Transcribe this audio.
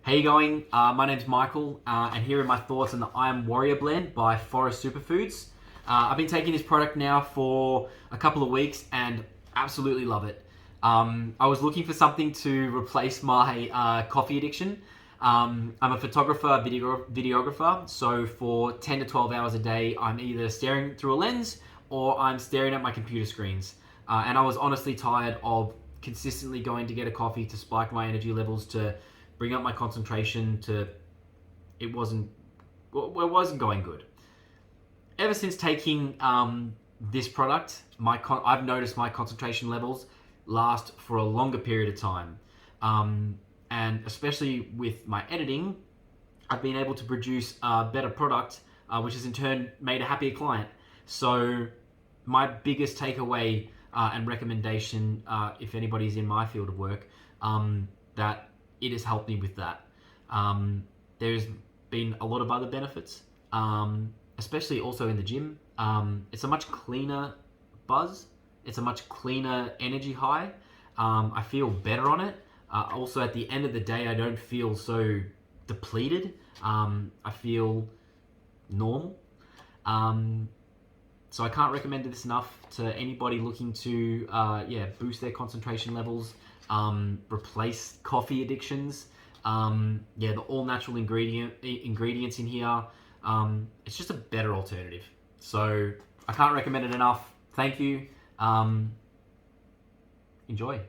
How you going? My name's Michael, and here are my thoughts on the I Am Warrior blend by Forest Superfoods. I've been taking this product now for a couple of weeks and absolutely love it. I was looking for something to replace my coffee addiction. I'm a photographer, videographer, so for 10 to 12 hours a day, I'm either staring through a lens or I'm staring at my computer screens. And I was honestly tired of consistently going to get a coffee to spike my energy levels, to bring up my concentration. It wasn't going good. Ever since taking this product, I've noticed my concentration levels last for a longer period of time, and especially with my editing, I've been able to produce a better product, which has in turn made a happier client. So my biggest takeaway and recommendation, if anybody's in my field of work, that it has helped me with that. There's been a lot of other benefits, especially also in the gym. It's a much cleaner buzz. It's a much cleaner energy high. I feel better on it. Also, at the end of the day, I don't feel so depleted. I feel normal. So I can't recommend this enough to anybody looking to boost their concentration levels, replace coffee addictions. The all natural ingredients in here. It's just a better alternative. So I can't recommend it enough. Thank you. Enjoy.